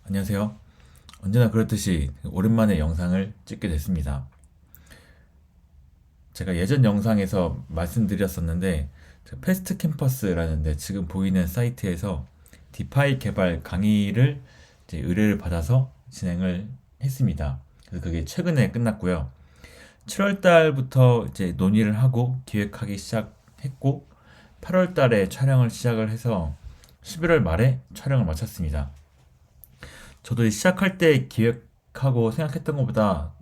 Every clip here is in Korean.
안녕하세요. 언제나 그렇듯이 오랜만에 영상을 찍게 됐습니다. 제가 예전 영상에서 말씀드렸었는데, 패스트 캠퍼스라는데 지금 보이는 사이트에서 디파이 개발 강의를 이제 의뢰를 받아서 진행을 했습니다. 그래서 그게 최근에 끝났고요. 7월 달부터 이제 논의를 하고 기획하기 시작했고, 8월 달에 촬영을 시작을 해서 11월 말에 촬영을 마쳤습니다. 저도 시작할 때 기획하고 생각했던 것보다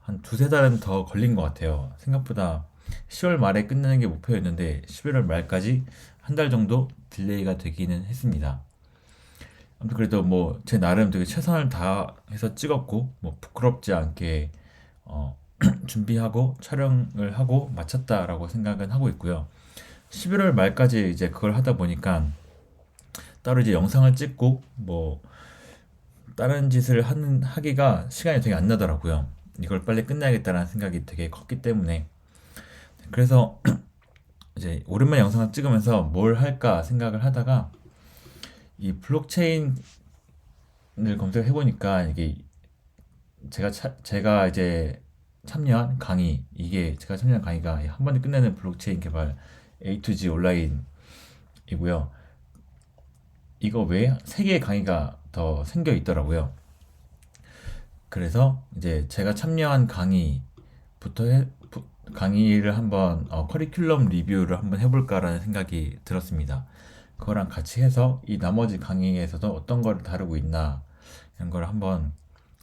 한 두세 달은 더 걸린 것 같아요. 생각보다 10월 말에 끝내는 게 목표였는데 11월 말까지 한 달 정도 딜레이가 되기는 했습니다. 아무튼 그래도 뭐 제 나름 되게 최선을 다해서 찍었고 뭐 부끄럽지 않게 준비하고 촬영을 하고 마쳤다라고 생각은 하고 있고요. 11월 말까지 이제 그걸 하다 보니까 따로 이제 영상을 찍고 뭐 다른 짓을 하기가 시간이 되게 안 나더라고요. 이걸 빨리 끝내야겠다라는 생각이 되게 컸기 때문에. 그래서 이제 오랜만에 영상을 찍으면서 뭘 할까 생각을 하다가 이 블록체인을 검색해 보니까 이게 제가 이제 참여한 강의, 이게 제가 참여한 강의가 한 번에 끝내는 블록체인 개발 A to G 온라인이고요. 이거 외에 세 개의 강의가 더 생겨 있더라고요. 그래서 이제 제가 참여한 강의를 한번 커리큘럼 리뷰를 한번 해볼까라는 생각이 들었습니다. 그거랑 같이 해서 이 나머지 강의에서도 어떤 거를 다루고 있나 이런 걸 한번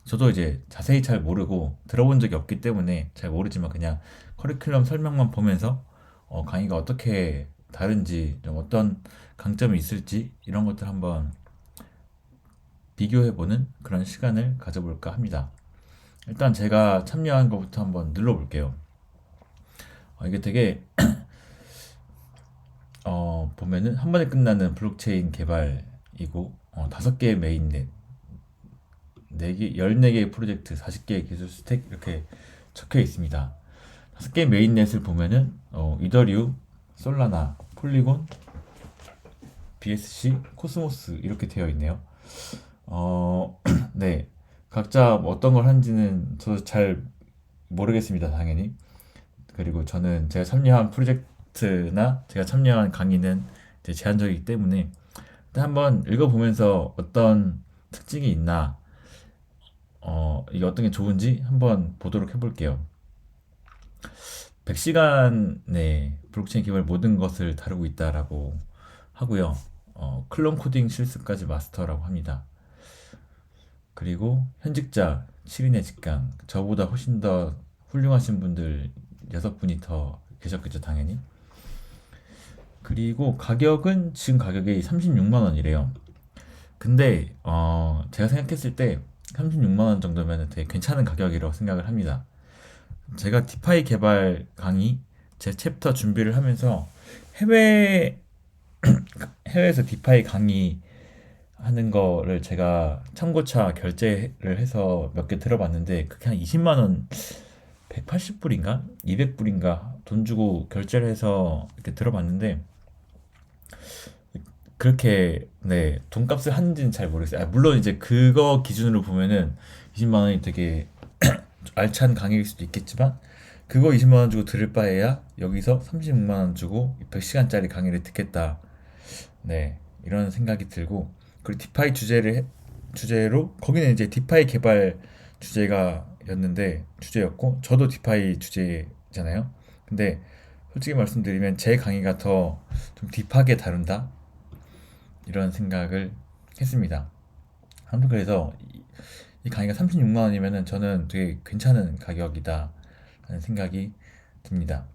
저도 이제 자세히 잘 모르고 들어본 적이 없기 때문에 잘 모르지만 그냥 커리큘럼 설명만 보면서 강의가 어떻게 다른지 좀 어떤 강점이 있을지 이런 것들 한번 비교해보는 그런 시간을 가져볼까 합니다. 일단 제가 참여한 것부터 한번 눌러볼게요. 이게 되게 보면은 한 번에 끝나는 블록체인 개발이고 5개의 메인넷, 4개, 14개의 프로젝트, 40개의 기술 스택 이렇게 적혀 있습니다. 5개의 메인넷을 보면은 이더리움, 솔라나, 폴리곤, BSC, 코스모스 이렇게 되어 있네요. 네. 각자 어떤 걸 하는지는 저도 잘 모르겠습니다, 당연히. 그리고 저는 제가 참여한 프로젝트나 제가 참여한 강의는 이제 제한적이기 때문에 일단 한번 읽어보면서 어떤 특징이 있나, 이게 어떤 게 좋은지 한번 보도록 해볼게요. 100시간에 블록체인 개발 모든 것을 다루고 있다라고 하고요. 클론 코딩 실습까지 마스터라고 합니다. 그리고 현직자 7인의 직강, 저보다 훨씬 더 훌륭하신 분들 6분이 더 계셨겠죠, 당연히. 그리고 가격은 지금 가격이 36만 원이래요. 근데 제가 생각했을 때 36만 원 정도면 되게 괜찮은 가격이라고 생각을 합니다. 제가 디파이 개발 강의 제 챕터 준비를 하면서 해외 해외에서 디파이 강의 하는 거를 제가 참고차 결제를 해서 몇 개 들어봤는데 그게 한 20만 원, 180불인가? 200불인가? 돈 주고 결제를 해서 이렇게 들어봤는데 그렇게 네 돈값을 하는지는 잘 모르겠어요. 물론 이제 그거 기준으로 보면은 20만 원이 되게 알찬 강의일 수도 있겠지만 그거 20만 원 주고 들을 바에야 여기서 36만 원 주고 100시간짜리 강의를 듣겠다. 네, 이런 생각이 들고 그리고 디파이 주제로 거기는 이제 디파이 개발 주제였고 저도 디파이 주제잖아요. 근데 솔직히 말씀드리면 제 강의가 더 좀 딥하게 다룬다 이런 생각을 했습니다. 아무튼 그래서 이 강의가 36만 원이면은 저는 되게 괜찮은 가격이다 라는 생각이 듭니다.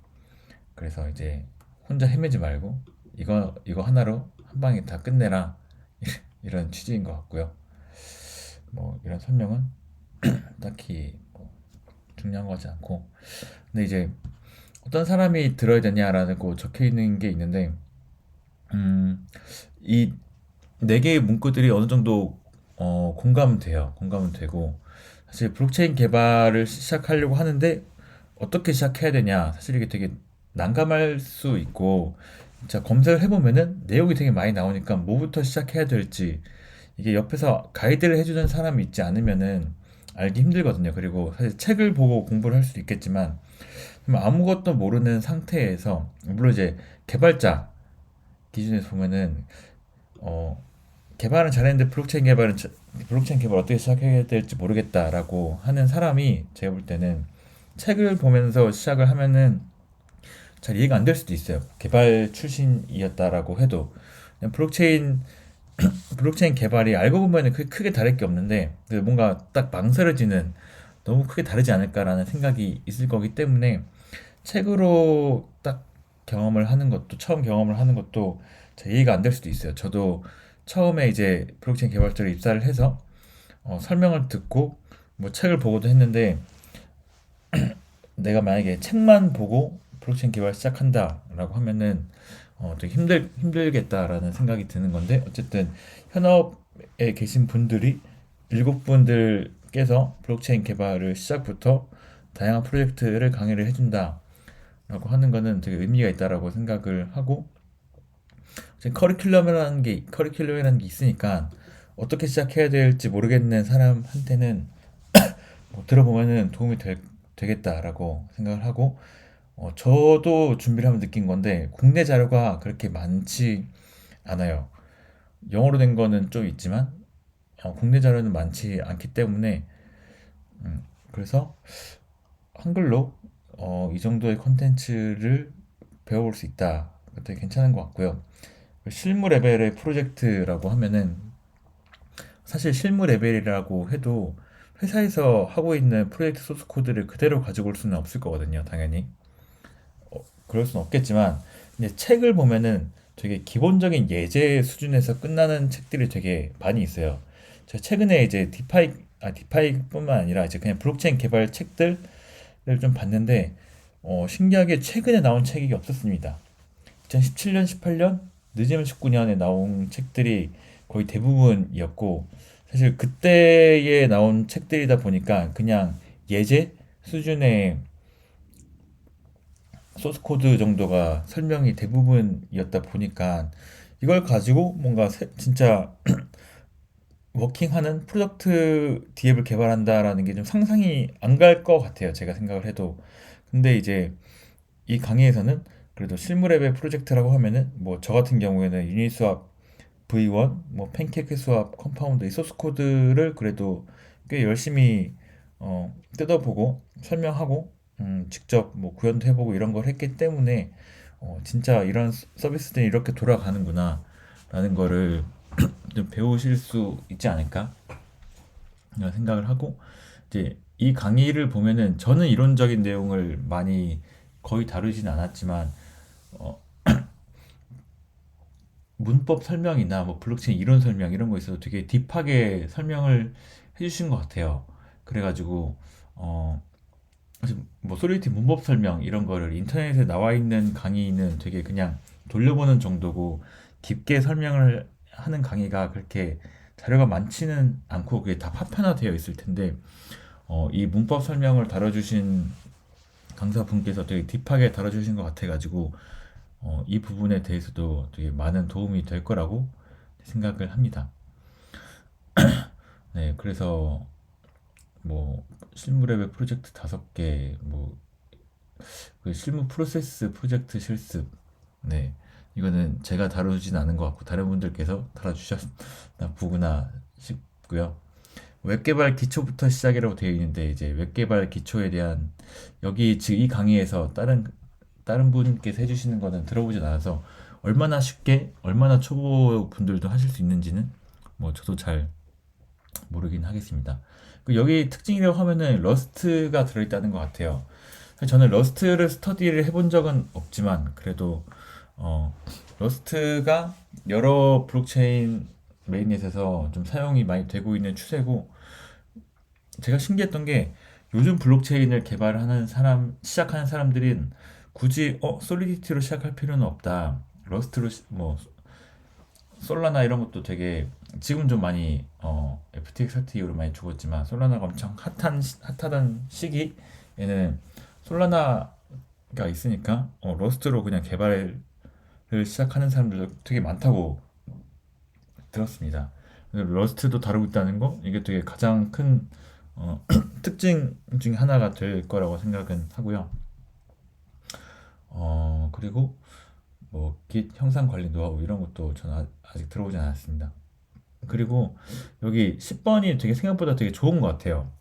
그래서 이제 혼자 헤매지 말고 이거 하나로 한 방에 다 끝내라 이런 취지인 것 같고요. 뭐 이런 설명은 딱히 뭐 중요한 거지 않고 근데 이제 어떤 사람이 들어야 되냐라고 적혀 있는 게 있는데 이 네 개의 문구들이 어느 정도 공감은 돼요. 공감은 되고 사실 블록체인 개발을 시작하려고 하는데 어떻게 시작해야 되냐 사실 이게 되게 난감할 수 있고 진짜 검색을 해보면은 내용이 되게 많이 나오니까 뭐부터 시작해야 될지 이게 옆에서 가이드를 해주는 사람이 있지 않으면은 알기 힘들거든요. 그리고 사실 책을 보고 공부를 할 수도 있겠지만 아무것도 모르는 상태에서 물론 이제 개발자 기준에서 보면은 어 개발은 잘했는데 블록체인 개발 어떻게 시작해야 될지 모르겠다라고 하는 사람이 제가 볼 때는 책을 보면서 시작을 하면은 잘 이해가 안 될 수도 있어요. 개발 출신이었다라고 해도 그냥 블록체인 개발이 알고 보면은 크게 다를 게 없는데 뭔가 딱 망설여지는 너무 크게 다르지 않을까라는 생각이 있을 거기 때문에 책으로 딱 경험을 하는 것도 처음 경험을 하는 것도 잘 이해가 안 될 수도 있어요. 저도 처음에 이제 블록체인 개발자로 입사를 해서 설명을 듣고 뭐 책을 보고도 했는데 내가 만약에 책만 보고 블록체인 개발 시작한다라고 하면은 되게 힘들겠다라는 생각이 드는 건데 어쨌든 현업에 계신 분들이 일곱 분들께서 블록체인 개발을 시작부터 다양한 프로젝트를 강의를 해준다라고 하는 거는 되게 의미가 있다라고 생각을 하고 커리큘럼이라는 게 있으니까 어떻게 시작해야 될지 모르겠는 사람한테는 뭐 들어보면은 되겠다라고 생각을 하고 저도 준비를 하면 느낀 건데 국내 자료가 그렇게 많지 않아요. 영어로 된 거는 좀 있지만 국내 자료는 많지 않기 때문에 그래서 한글로 이 정도의 컨텐츠를 배워볼 수 있다. 되게 괜찮은 것 같고요. 실무 레벨의 프로젝트라고 하면은 사실 실무 레벨이라고 해도 회사에서 하고 있는 프로젝트 소스 코드를 그대로 가지고 올 수는 없을 거거든요, 당연히. 그럴 수는 없겠지만, 근데 책을 보면은 되게 기본적인 예제 수준에서 끝나는 책들이 되게 많이 있어요. 제가 최근에 이제 디파이뿐만 아니라 이제 그냥 블록체인 개발 책들을 좀 봤는데, 신기하게 최근에 나온 책이 없었습니다. 2017년, 18년, 늦으면 19년에 나온 책들이 거의 대부분이었고, 사실 그때에 나온 책들이다 보니까 그냥 예제 수준의 소스 코드 정도가 설명이 대부분이었다 보니까 이걸 가지고 뭔가 진짜 워킹하는 프로덕트 디앱을 개발한다라는 게 좀 상상이 안 갈 것 같아요. 제가 생각을 해도. 근데 이제 이 강의에서는 그래도 실무랩의 프로젝트라고 하면은 뭐 저 같은 경우에는 유니스왑 V1, 뭐 팬케이크 스왑, 컴파운드 이 소스 코드를 그래도 꽤 열심히 뜯어보고 설명하고 직접 뭐 구현도 해보고 이런 걸 했기 때문에 진짜 이런 서비스들이 이렇게 돌아가는구나 라는 거를 좀 배우실 수 있지 않을까 이런 생각을 하고 이제 이 강의를 보면은 저는 이론적인 내용을 많이 거의 다루진 않았지만 어, 문법 설명이나 뭐 블록체인 이론 설명 이런 거 있어도 되게 딥하게 설명을 해주신 것 같아요. 그래가지고 어, 뭐 솔리티 문법 설명 이런 거를 인터넷에 나와 있는 강의는 되게 그냥 돌려보는 정도고 깊게 설명을 하는 강의가 그렇게 자료가 많지는 않고 그게 다 파편화되어 있을 텐데 이 문법 설명을 다뤄주신 강사분께서 되게 딥하게 다뤄주신 것 같아가지고 이 부분에 대해서도 되게 많은 도움이 될 거라고 생각을 합니다. 네, 그래서 뭐 실무 레벨 프로젝트 5개, 뭐 그 실무 프로세스 프로젝트 실습, 네, 이거는 제가 다루진 않은 것 같고 다른 분들께서 다뤄주셨나 보구나 싶고요. 웹 개발 기초부터 시작이라고 되어 있는데 이제 웹 개발 기초에 대한 여기 지금 이 강의에서 다른 분께서 해주시는 거는 들어보진 않아서 얼마나 쉽게 얼마나 초보 분들도 하실 수 있는지는 뭐 저도 잘 모르긴 하겠습니다. 그 여기 특징이라고 하면은 러스트가 들어있다는 것 같아요. 저는 러스트를 스터디를 해본 적은 없지만 그래도 어, 러스트가 여러 블록체인 메인넷에서 좀 사용이 많이 되고 있는 추세고 제가 신기했던 게 요즘 블록체인을 개발하는 시작하는 사람들은 굳이 솔리디티로 시작할 필요는 없다. 러스트로 뭐 솔라나 이런 것도 되게 지금 좀 많이 FTX 사태 이후로 많이 죽었지만 솔라나가 엄청 핫하던 시기에는 솔라나가 있으니까 러스트로 그냥 개발을 시작하는 사람들도 되게 많다고 들었습니다. 러스트도 다루고 있다는 거, 이게 되게 가장 큰 특징 중에 하나가 될 거라고 생각은 하고요. 그리고 뭐 Git 형상 관리 노하우 이런 것도 저는 아직 들어보지 않았습니다. 그리고 여기 10번이 되게 생각보다 되게 좋은 것 같아요.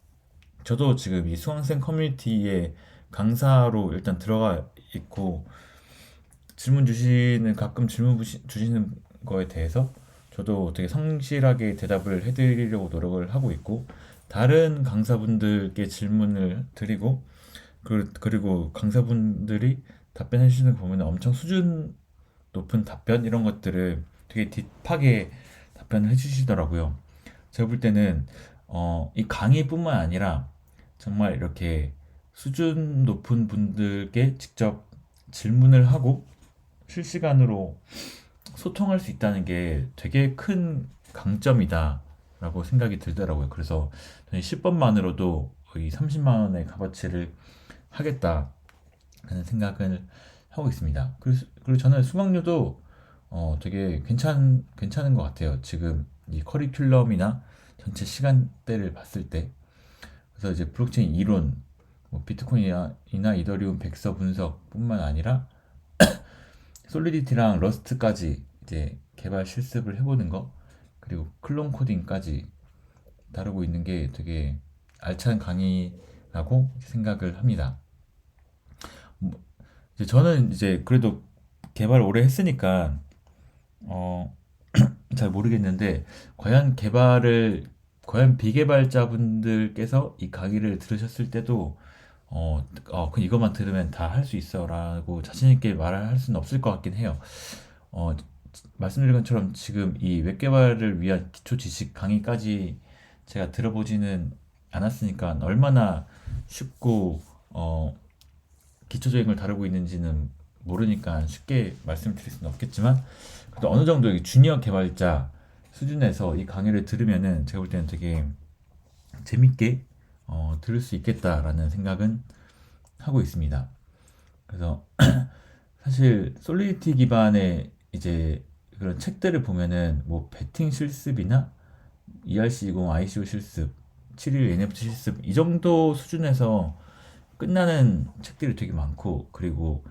저도 지금 이 수강생 커뮤니티에 강사로 일단 들어가 있고, 가끔 질문 주시는 거에 대해서 저도 되게 성실하게 대답을 해드리려고 노력을 하고 있고, 다른 강사분들께 질문을 드리고, 그리고 강사분들이 답변해 주시는 거 보면 엄청 수준 높은 답변 이런 것들을 되게 딥하게 답변을 해주시더라고요. 제가 볼 때는 이 강의뿐만 아니라 정말 이렇게 수준 높은 분들께 직접 질문을 하고 실시간으로 소통할 수 있다는 게 되게 큰 강점이다라고 생각이 들더라고요. 그래서 저는 10번만으로도 이 30만 원의 값어치를 하겠다라는 생각을 하고 있습니다. 그리고 저는 수강료도 되게 괜찮은 것 같아요. 지금 이 커리큘럼이나 전체 시간대를 봤을 때. 그래서 이제 블록체인 이론, 뭐 비트코인이나 이더리움 백서 분석뿐만 아니라 솔리디티랑 러스트까지 이제 개발 실습을 해보는 거, 그리고 클론 코딩까지 다루고 있는 게 되게 알찬 강의라고 생각을 합니다. 뭐, 이제 저는 이제 그래도 개발 오래 했으니까 어, 잘 모르겠는데, 과연 비개발자분들께서 이 강의를 들으셨을 때도 그 이것만 들으면 다 할 수 있어라고 자신 있게 말을 할 수는 없을 것 같긴 해요. 어, 말씀드린 것처럼 지금 이 웹 개발을 위한 기초 지식 강의까지 제가 들어보지는 않았으니까 얼마나 쉽고 기초적인 걸 다루고 있는지는 모르니까 쉽게 말씀드릴 수는 없겠지만, 그래도 어느 정도 이 주니어 개발자 수준에서 이 강의를 들으면은 제가 볼 때는 되게 재밌게 들을 수 있겠다라는 생각은 하고 있습니다. 그래서 사실 솔리디티 기반의 이제 그런 책들을 보면은 뭐 베팅 실습이나 ERC20, ICO 실습, 7일 NFT 실습 이 정도 수준에서 끝나는 책들이 되게 많고, 그리고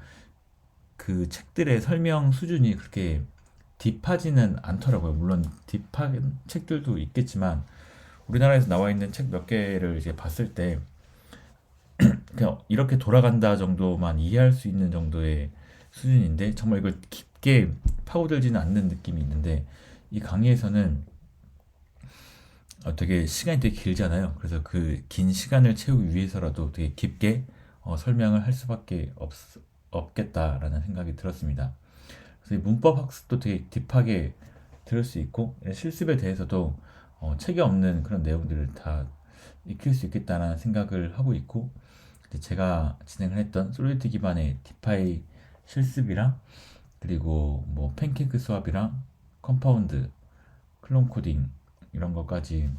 그 책들의 설명 수준이 그렇게 딥하지는 않더라고요. 물론 딥한 책들도 있겠지만 우리나라에서 나와 있는 책 몇 개를 이제 봤을 때 그냥 이렇게 돌아간다 정도만 이해할 수 있는 정도의 수준인데, 정말 이걸 깊게 파고들지는 않는 느낌이 있는데, 이 강의에서는 되게 시간이 되게 길잖아요. 그래서 그 긴 시간을 채우기 위해서라도 되게 깊게 설명을 할 수밖에 없겠다라는 생각이 들었습니다. 그래서 이 문법 학습도 되게 딥하게 들을 수 있고, 실습에 대해서도 책에 없는 그런 내용들을 다 익힐 수 있겠다는 생각을 하고 있고, 이제 제가 진행을 했던 솔리드 기반의 디파이 실습이랑, 그리고 뭐 팬케이크 수합이랑 컴파운드, 클론 코딩 이런 것까지,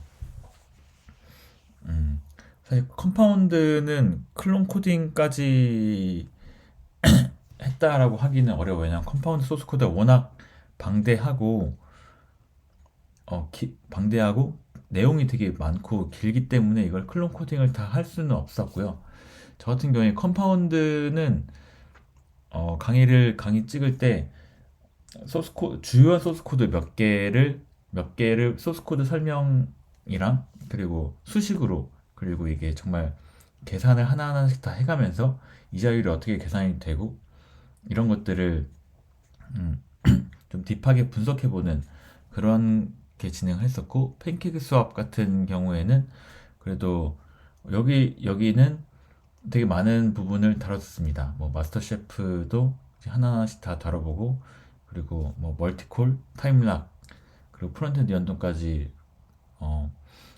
음, 사실 컴파운드는 클론 코딩까지 했다라고 하기는 어려워요. 왜냐면 컴파운드 소스 코드가 워낙 방대하고 방대하고 내용이 되게 많고 길기 때문에 이걸 클론 코딩을 다 할 수는 없었고요. 저 같은 경우에 컴파운드는 강의 찍을 때 주요한 소스 코드 몇 개를 소스 코드 설명이랑, 그리고 수식으로, 그리고 이게 정말 계산을 하나하나씩 다 해가면서 이자율이 어떻게 계산이 되고 이런 것들을 음, 좀 딥하게 분석해보는 그런 게 진행을 했었고, 팬케이크 수업 같은 경우에는 그래도 여기는 되게 많은 부분을 다뤘습니다. 뭐 마스터 셰프도 하나하나씩 다 다뤄보고, 그리고 뭐 멀티콜, 타임락, 그리고 프론트엔드 연동까지 어,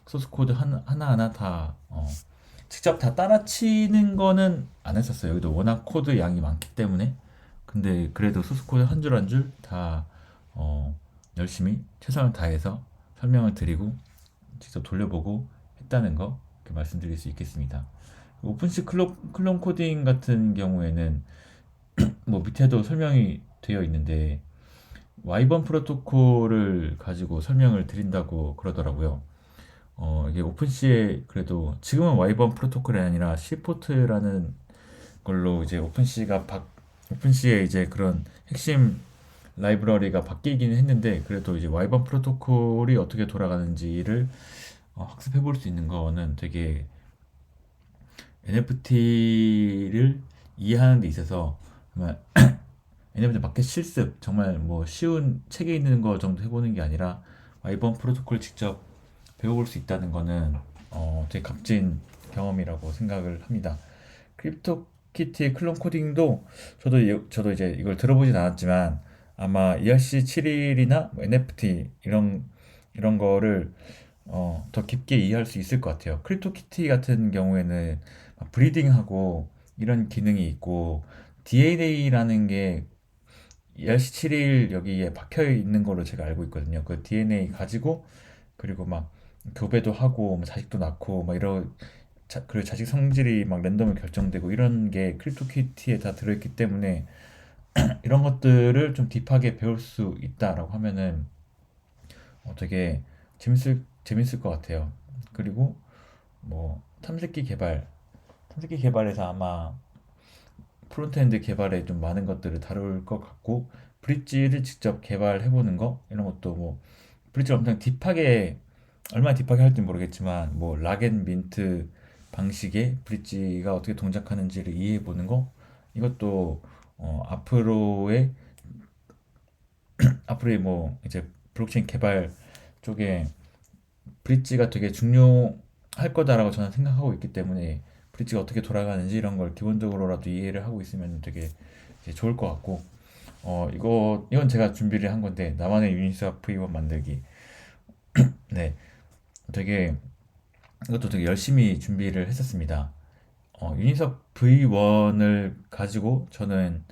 소스 코드 하나하나 다 직접 다 따라치는 거는 안 했었어요. 여기도 워낙 코드 양이 많기 때문에. 근데 그래도 소스 코드 한 줄 한 줄 다 열심히 최선을 다해서 설명을 드리고 직접 돌려보고 했다는 거, 이렇게 말씀드릴 수 있겠습니다. 오픈시 클론 코딩 같은 경우에는 뭐 밑에도 설명이 되어 있는데, 와이번 프로토콜을 가지고 설명을 드린다고 그러더라고요. 이게 오픈C에 그래도 지금은 와이번 프로토콜이 아니라 C포트라는 걸로 이제 오픈C에 이제 그런 핵심 라이브러리가 바뀌기는 했는데 그래도 이제 와이번 프로토콜이 어떻게 돌아가는지를 학습해 볼 수 있는 거는 되게 NFT를 이해하는 데 있어서 정말 NFT 마켓 실습 정말 뭐 쉬운 책에 있는 거 정도 해보는 게 아니라 와이번 프로토콜 직접 배워볼 수 있다는 거는 되게 값진 경험이라고 생각을 합니다. 크립토키티의 클론 코딩도 저도 이제 이걸 들어보진 않았지만 아마 ERC7일이나 NFT 이런 거를 더 깊게 이해할 수 있을 것 같아요. 크립토키티 같은 경우에는 브리딩하고 이런 기능이 있고 DNA라는 게 ERC7일 여기에 박혀 있는 걸로 제가 알고 있거든요. 그 DNA 가지고 그리고 막 교배도 하고 뭐 자식도 낳고 막 그리고 자식 성질이 막 랜덤으로 결정되고 이런 게 크립토키티에 다 들어있기 때문에 이런 것들을 좀 딥하게 배울 수 있다라고 하면은 되게 재밌을 것 같아요. 그리고 뭐 탐색기 개발에서 아마 프론트엔드 개발에 좀 많은 것들을 다룰 것 같고 브릿지를 직접 개발해 보는 거 이런 것도 뭐 브릿지를 엄청 딥하게 얼마나 딥하게 할지 모르겠지만 뭐 락앤 민트 방식의 브릿지가 어떻게 동작하는지를 이해해 보는 거 이것도 앞으로의 뭐 이제 블록체인 개발 쪽에 브릿지가 되게 중요할 거다라고 저는 생각하고 있기 때문에 브릿지가 어떻게 돌아가는지 이런 걸 기본적으로라도 이해를 하고 있으면 되게 이제 좋을 것 같고 이건 제가 준비를 한 건데 나만의 유니스왑 V1 만들기. 네, 되게 이것도 되게 열심히 준비를 했었습니다. 유니석 V1을 가지고 저는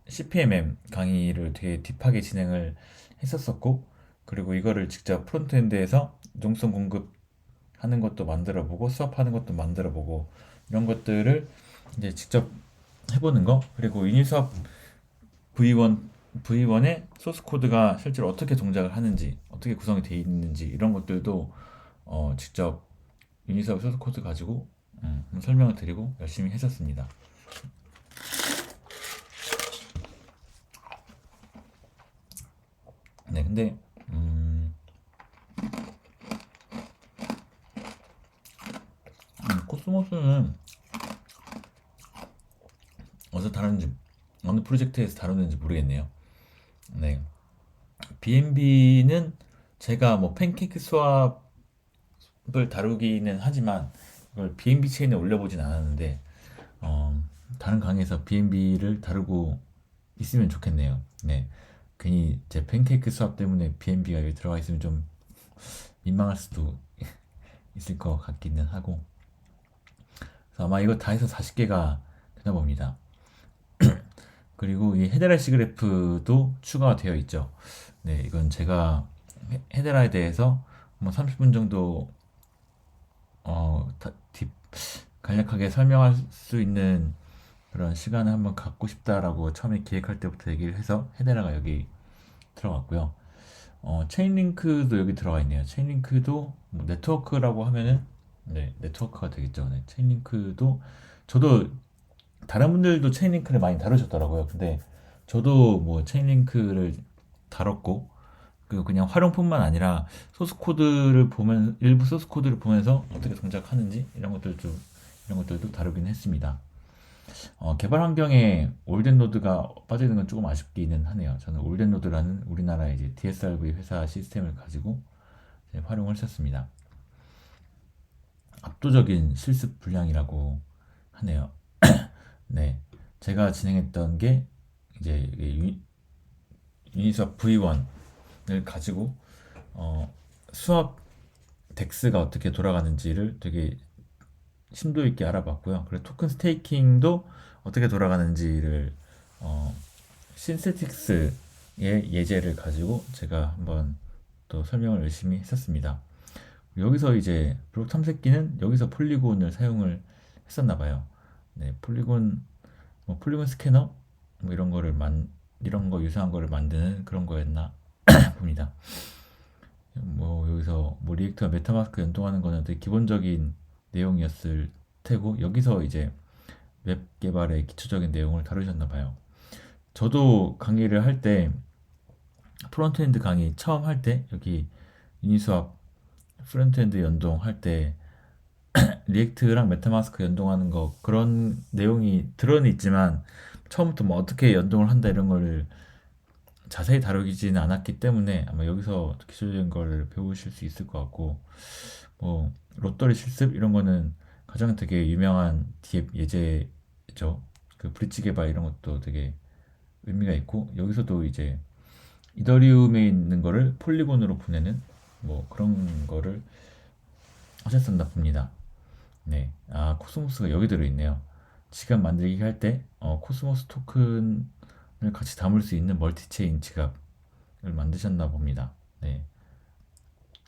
CPMM 강의를 되게 딥하게 진행을 했었었고, 그리고 이거를 직접 프론트엔드에서 용성 공급하는 것도 만들어 보고, 수업하는 것도 만들어 보고, 이런 것들을 이제 직접 해보는 거, 그리고 유니석 V1의 소스 코드가 실제로 어떻게 동작을 하는지, 어떻게 구성이 되어 있는지, 이런 것들도 직접 유니석 소스 코드 가지고 설명을 드리고 열심히 했었습니다. 네, 근데 코스모스는 어디서 다루는지 어느 프로젝트에서 다루는지 모르겠네요. 네, BNB는 제가 뭐 팬케이크 수업을 다루기는 하지만 이걸 BNB 체인에 올려보진 않았는데 어, 다른 강의에서 BNB를 다루고 있으면 좋겠네요. 네, 괜히 제 팬케이크 수업 때문에 BNB가 여기 들어가 있으면 좀 민망할 수도 있을 것 같기는 하고 그래서 아마 이거 다 해서 40개가 되나 봅니다. 그리고 이 헤데라 시그래프도 추가가 되어 있죠. 네, 이건 제가 헤데라에 대해서 뭐 30분 정도 간략하게 설명할 수 있는 그런 시간을 한번 갖고 싶다라고 처음에 기획할 때부터 얘기를 해서 헤데라가 여기 들어갔고요. 체인링크도 여기 들어가 있네요. 체인링크도 뭐 네트워크라고 하면은 네, 네트워크가 되겠죠. 네, 체인링크도 저도 다른 분들도 체인링크를 많이 다루셨더라고요. 근데 저도 뭐 체인링크를 다뤘고 그 그냥 활용뿐만 아니라 일부 소스 코드를 보면서 어떻게 동작하는지 이런 것들도 다루긴 했습니다. 개발 환경에 올덴 노드가 빠지는 건 조금 아쉽기는 하네요. 저는 올덴 노드라는 우리나라의 이제 DSRV 회사 시스템을 가지고 활용을 했었습니다. 압도적인 실습 분량이라고 하네요. 네, 제가 진행했던 게 이제 유니스왑 V1을 가지고 수업 덱스가 어떻게 돌아가는지를 되게 심도 있게 알아봤고요. 그리고 토큰 스테이킹도 어떻게 돌아가는지를 신세틱스의 예제를 가지고 제가 한번 또 설명을 열심히 했었습니다. 여기서 이제 블록 탐색기는 여기서 폴리곤을 사용을 했었나 봐요. 네, 폴리곤 스캐너 뭐 이런 거를 이런 거 유사한 거를 만드는 그런 거였나 봅니다. 뭐 여기서 뭐 리액터와 메타마스크 연동하는 거는 되게 기본적인 내용이었을 테고 여기서 이제 웹 개발의 기초적인 내용을 다루셨나 봐요. 저도 강의를 할 때 프론트엔드 강의 처음 할 때 여기 유니스왑 프론트엔드 연동할 때 리액트랑 메타마스크 연동하는 거 그런 내용이 들어는 있지만 처음부터 뭐 어떻게 연동을 한다 이런 거를 자세히 다루지는 않았기 때문에 아마 여기서 기술적인 거를 배우실 수 있을 것 같고 뭐 롯더리 실습 이런 거는 가장 되게 유명한 디앱 예제죠. 그 브릿지 개발 이런 것도 되게 의미가 있고 여기서도 이제 이더리움에 있는 거를 폴리곤으로 보내는 뭐 그런 거를 하셨었나 봅니다. 네. 아, 코스모스가 여기 들어있네요. 지갑 만들기 할 때, 코스모스 토큰을 같이 담을 수 있는 멀티체인 지갑을 만드셨나 봅니다. 네.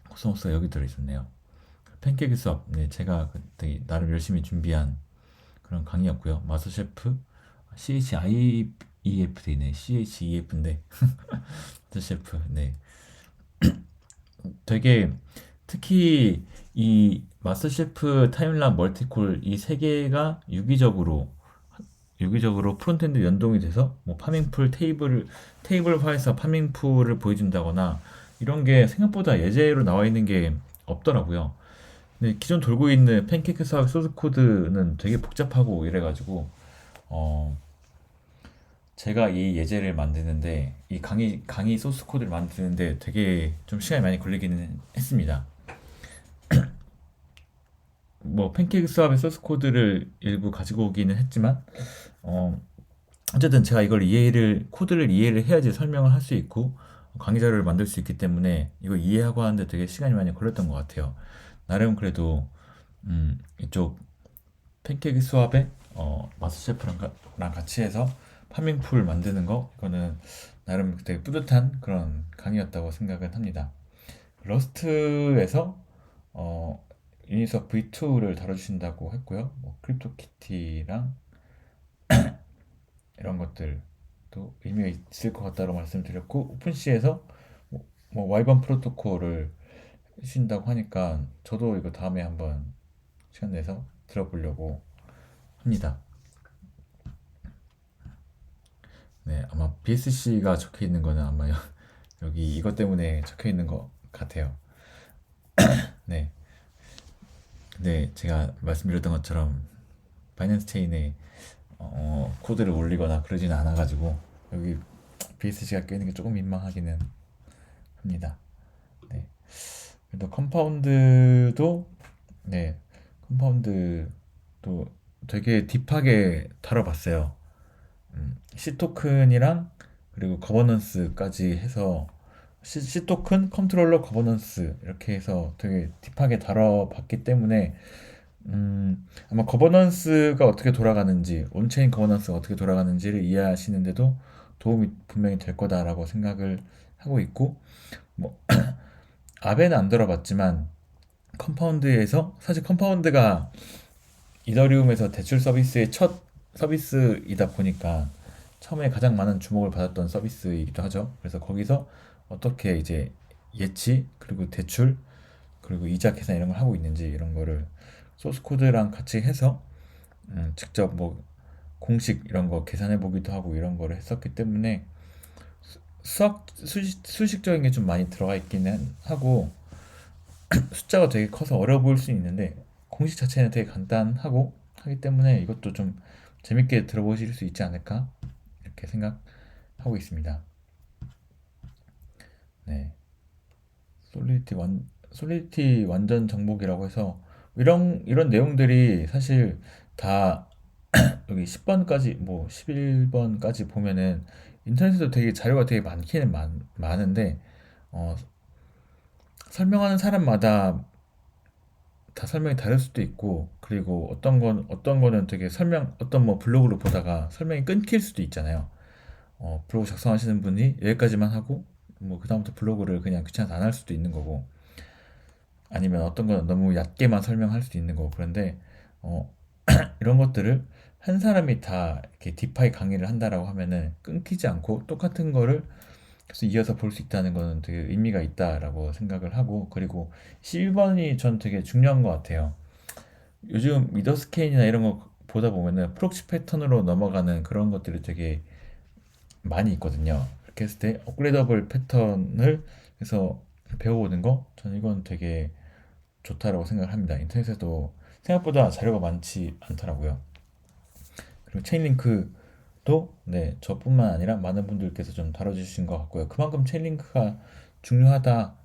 코스모스가 여기 들어있었네요. 팬케이크 수업, 네. 제가 그때 나름 열심히 준비한 그런 강의였고요. 마스터셰프, CHIEF 되네. CHEF인데, 마스터셰프, 네. 되게 특히 이 마스터셰프 타임랍 멀티콜 이 세 개가 유기적으로 프론트엔드 연동이 돼서 뭐 파밍풀 테이블화해서 파밍풀을 보여준다거나 이런 게 생각보다 예제로 나와 있는 게 없더라고요. 근데 기존 돌고 있는 팬케이크 수학 소스 코드는 되게 복잡하고 이래가지고 어 제가 이 예제를 만드는데 이 강의 소스 코드를 만드는데 되게 좀 시간이 많이 걸리기는 했습니다. 뭐 팬케이크 수업의 소스 코드를 일부 가지고 오기는 했지만 어 어쨌든 제가 이걸 코드를 이해를 해야지 설명을 할 수 있고 강의 자료를 만들 수 있기 때문에 이거 이해하고 하는데 되게 시간이 많이 걸렸던 것 같아요. 나름 그래도 이쪽 팬케이크 수업에 마스터셰프랑 같이 해서 파밍풀 만드는 거 이거는 나름 되게 뿌듯한 그런 강의였다고 생각은 합니다. 러스트에서 어, 유니스왑 V2를 다뤄주신다고 했고요. 뭐 크립토키티랑 이런 것들도 의미가 있을 것 같다고 말씀드렸고 오픈C에서 뭐 와이번 프로토콜을 해주신다고 하니까 저도 이거 다음에 한번 시간 내서 들어보려고 합니다. 네, 아마 BSC가 적혀 있는 거는 아마 여기 이것 때문에 적혀 있는 것 같아요. 네, 네, 제가 말씀드렸던 것처럼 바이낸스 체인에 코드를 올리거나 그러지는 않아가지고 여기 BSC가 껴있는 게 조금 민망하기는 합니다. 네, 그래도 컴파운드도 네, 컴파운드도 되게 딥하게 다뤄봤어요. C 토큰이랑 그리고 거버넌스까지 해서 C 토큰, 컨트롤러, 거버넌스 이렇게 해서 되게 딥하게 다뤄봤기 때문에 아마 거버넌스가 어떻게 돌아가는지, 온체인 거버넌스가 어떻게 돌아가는지를 이해하시는데도 도움이 분명히 될 거다라고 생각을 하고 있고, 뭐 아베는 안 들어봤지만 컴파운드에서 사실 컴파운드가 이더리움에서 대출 서비스의 첫 서비스이다 보니까 처음에 가장 많은 주목을 받았던 서비스이기도 하죠. 그래서 거기서 어떻게 이제 예치 그리고 대출 그리고 이자 계산 이런 걸 하고 있는지 이런 거를 소스 코드랑 같이 해서 직접 뭐 공식 이런 거 계산해 보기도 하고 이런 거를 했었기 때문에 수식적인 게 좀 많이 들어가 있기는 하고 숫자가 되게 커서 어려워 보일 수 있는데 공식 자체는 되게 간단하고 하기 때문에 이것도 좀 재밌게 들어보실 수 있지 않을까 이렇게 생각하고 있습니다. 네, 솔리디티 완전 정복이라고 해서 이런 내용들이 사실 다 여기 10번까지 뭐 11번까지 보면은 인터넷에도 되게 자료가 되게 많은데 어, 설명하는 사람마다 다 설명이 다를 수도 있고 그리고 어떤 거는 되게 어떤 뭐 블로그를 보다가 설명이 끊길 수도 있잖아요. 블로그 작성하시는 분이 여기까지만 하고 뭐 그다음부터 블로그를 그냥 귀찮아서 안 할 수도 있는 거고 아니면 어떤 건 너무 얕게만 설명할 수도 있는 거고 그런데 어, 이런 것들을 한 사람이 다 이렇게 디파이 강의를 한다라고 하면은 끊기지 않고 똑같은 거를 계속 이어서 볼 수 있다는 거는 되게 의미가 있다라고 생각을 하고, 그리고 11번이 전 되게 중요한 것 같아요. 요즘 미더스케인이나 이런 거 보다 보면은 프록시 패턴으로 넘어가는 그런 것들이 되게 많이 있거든요. 이렇게 했을 때 업그레이더블 패턴을 해서 배워보는 거, 저는 이건 되게 좋다라고 생각을 합니다. 인터넷에도 생각보다 자료가 많지 않더라고요. 그리고 체인링크도 네, 저뿐만 아니라 많은 분들께서 좀 다뤄주신 것 같고요. 그만큼 체인링크가 중요하다,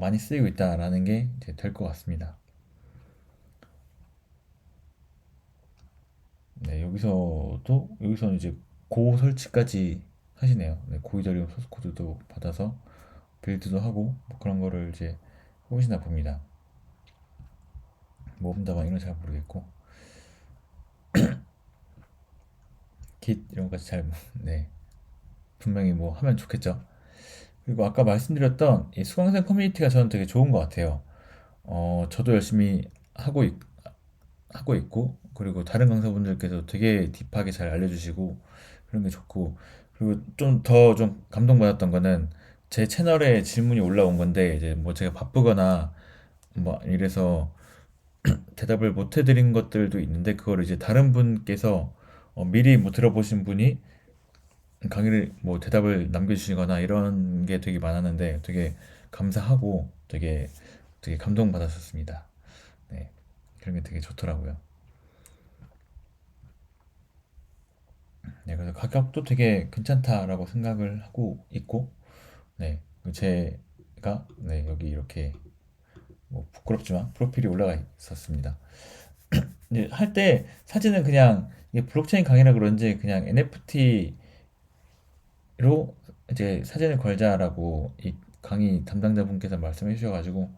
많이 쓰이고 있다라는 게 이제 될 것 같습니다. 네, 여기서는 이제 고 설치까지 하시네요. 네, 고이더리움 소스 코드도 받아서 빌드도 하고 뭐 그런 거를 이제 해보시나 봅니다. 모험다방 이런 거 잘 모르겠고 깃 이런 거까지 잘 네, 분명히 뭐 하면 좋겠죠. 그리고 아까 말씀드렸던 이 수강생 커뮤니티가 저는 되게 좋은 것 같아요. 저도 열심히 하고 있, 하고 있고, 그리고 다른 강사분들께서 되게 딥하게 잘 알려주시고 그런 게 좋고, 그리고 좀 더 좀 감동받았던 거는 제 채널에 질문이 올라온 건데 이제 뭐 제가 바쁘거나 뭐 이래서 대답을 못 해드린 것들도 있는데, 그거를 이제 다른 분께서 미리 뭐 들어보신 분이 강의를 뭐 대답을 남겨주시거나 이런 게 되게 많았는데 되게 감사하고 되게 감동받았었습니다. 네, 그런 게 되게 좋더라고요. 네, 그래서 가격도 되게 괜찮다라고 생각을 하고 있고, 네, 제가 네, 여기 이렇게 뭐 부끄럽지만 프로필이 올라가 있었습니다. 이제 할 때 사진은 그냥 이게 블록체인 강의라 그런지 그냥 NFT로 이제 사진을 걸자라고 이 강의 담당자분께서 말씀해 주셔가지고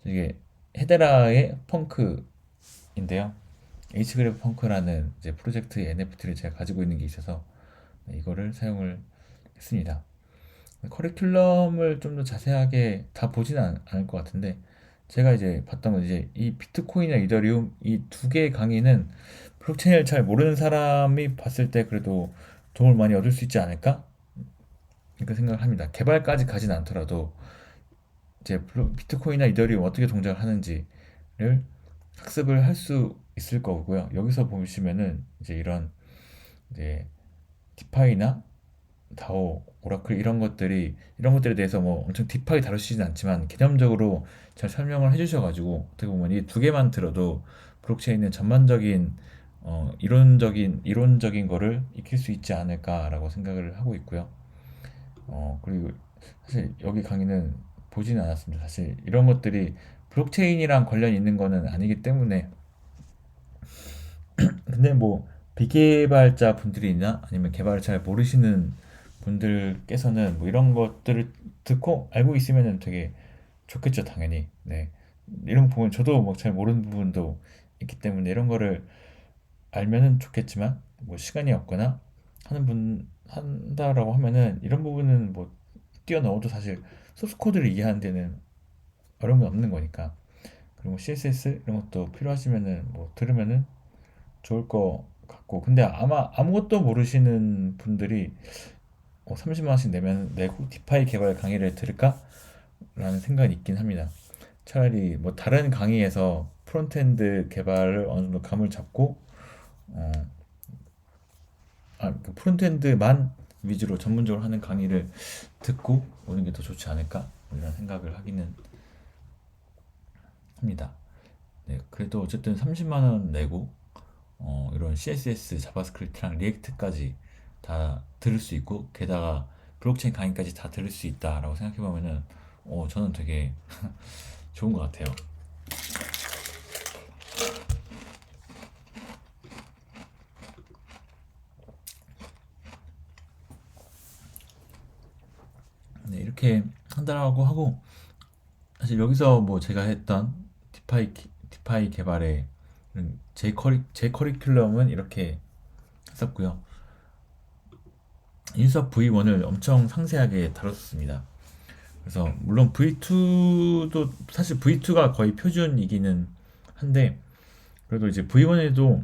이게 헤데라의 펑크인데요. H그래프 펑크라는 이제 프로젝트의 NFT를 제가 가지고 있는 게 있어서 이거를 사용을 했습니다. 커리큘럼을 좀 더 자세하게 다 보지는 않을 것 같은데, 제가 이제 봤던 건 이제 이 비트코인이나 이더리움 이 두 개의 강의는 블록체인을 잘 모르는 사람이 봤을 때 그래도 도움을 많이 얻을 수 있지 않을까? 이렇게 생각을 합니다. 개발까지 가진 않더라도 이제 비트코인이나 이더리움 어떻게 동작을 하는지를 학습을 할 수 있을 거고요. 여기서 보시면은 이제 이제 디파이나 다오, 오라클 이런 것들에 대해서 뭐 엄청 딥하게 다루시진 않지만 개념적으로 잘 설명을 해주셔가지고 어떻게 보면 이 두 개만 들어도 블록체인의 전반적인 이론적인 거를 익힐 수 있지 않을까라고 생각을 하고 있고요. 그리고 사실 여기 강의는 보지는 않았습니다. 사실 이런 것들이 블록체인이랑 관련이 있는 거는 아니기 때문에. 근데 뭐 비개발자 분들이나 아니면 개발을 잘 모르시는 분들께서는 뭐 이런 것들을 듣고 알고 있으면 되게 좋겠죠, 당연히. 네. 이런 거 보면 저도 뭐 잘 모르는 부분도 있기 때문에 이런 거를 알면은 좋겠지만, 뭐 시간이 없거나 하는 분 한다라고 하면은 이런 부분은 뭐 뛰어넘어도 사실 소스 코드를 이해하는 데는 어려운 건 없는 거니까. 그리고 CSS 이런 것도 필요하시면은 뭐 들으면은 좋을 것 같고, 근데 아마 아무것도 모르시는 분들이 30만 원씩 내고 디파이 개발 강의를 들을까라는 생각이 있긴 합니다. 차라리 뭐 다른 강의에서 프론트엔드 개발을 어느 정도 감을 잡고 어, 그 프론트엔드만 위주로 전문적으로 하는 강의를 듣고 오는 게 더 좋지 않을까 이런 생각을 하기는 합니다. 네, 그래도 어쨌든 30만 원 내고 이런 CSS, 자바스크립트랑 리액트까지 다 들을 수 있고, 게다가 블록체인 강의까지 다 들을 수 있다라고 생각해 보면은 저는 되게 좋은 것 같아요. 네, 이렇게 한다라고 하고, 사실 여기서 뭐 제가 했던 디파이 개발의 제 커리큘럼은 이렇게 했었고요. 인수업 V1을 엄청 상세하게 다뤘습니다. 그래서 물론 V2도 사실 V2가 거의 표준이기는 한데, 그래도 이제 V1에도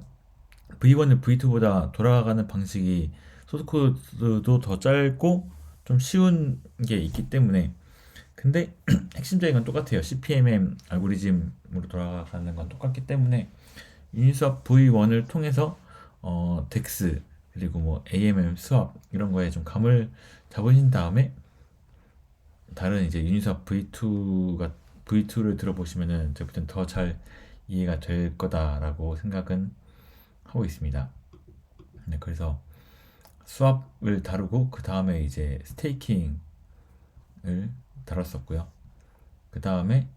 V1은 V2보다 돌아가는 방식이 소스 코드도 더 짧고 좀 쉬운 게 있기 때문에, 근데 핵심적인 건 똑같아요. CPMM 알고리즘으로 돌아가는 건 똑같기 때문에 유니스왑 V1을 통해서 덱스 그리고 뭐 AMM 수압 이런 거에 좀 감을 잡으신 다음에 다른 이제 유니스왑 V2를 들어보시면은 제가 볼땐 더 잘 이해가 될 거다라고 생각은 하고 있습니다. 네, 그래서 수압을 다루고 그 다음에 이제 스테이킹을 다뤘었고요. 그 다음에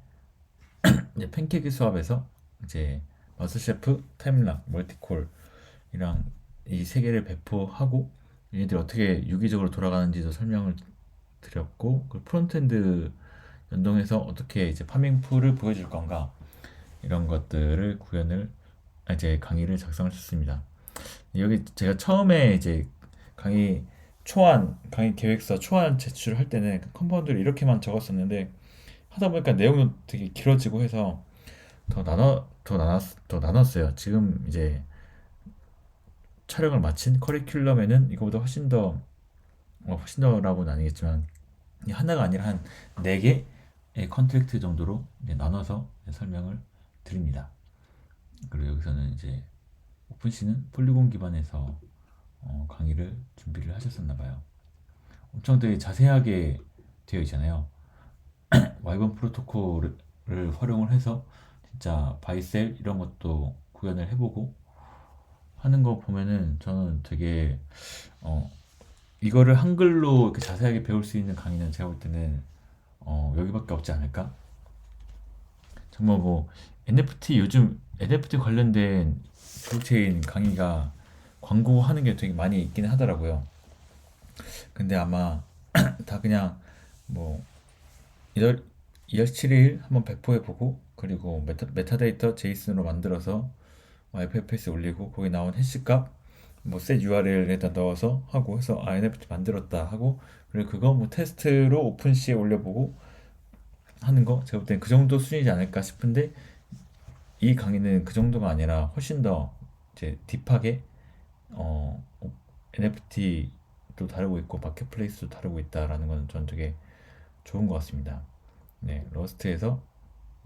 이제 팬케이크 수압에서 이제 마스터셰프, 타임락, 멀티콜이랑 이 세 개를 배포하고 얘네들이 어떻게 유기적으로 돌아가는지도 설명을 드렸고, 그 프론트엔드 연동해서 어떻게 이제 파밍풀을 보여줄 건가 이런 것들을 이제 강의를 작성을 했습니다. 여기 제가 처음에 이제 강의 강의 계획서 초안 제출할 때는 컴파운드를 이렇게만 적었었는데 하다 보니까 내용도 되게 길어지고 해서 더 나눴어요. 지금 이제 촬영을 마친 커리큘럼에는 이거보다 훨씬 더라고는 아니겠지만 하나가 아니라 한 4개의 컨트랙트 정도로 이제 나눠서 설명을 드립니다. 그리고 여기서는 이제 오픈씨는 폴리곤 기반에서 강의를 준비를 하셨었나 봐요. 엄청 되게 자세하게 되어 있잖아요. 와이번 프로토콜을 활용을 해서 진짜 바이셀 이런 것도 구현을 해보고 하는 거 보면은 저는 되게 이거를 한글로 이렇게 자세하게 배울 수 있는 강의는 제가 볼 때는 여기밖에 없지 않을까? 정말 뭐 요즘 NFT 관련된 블록체인 강의가 광고하는 게 되게 많이 있긴 하더라고요. 근데 아마 다 그냥 뭐 2월 7일 한번 배포해보고 그리고 메타데이터 제이슨으로 만들어서 YFFS에 올리고 거기 나온 해시값 뭐 set URL에다 넣어서 하고 해서 NFT 만들었다 하고, 그리고 그거 뭐 테스트로 오픈시에 올려보고 하는 거 제가 볼 땐 그 정도 수준이지 않을까 싶은데, 이 강의는 그 정도가 아니라 훨씬 더 이제 딥하게 어, NFT도 다루고 있고 마켓플레이스도 다루고 있다라는 건 전 되게 좋은 것 같습니다. 네, 러스트에서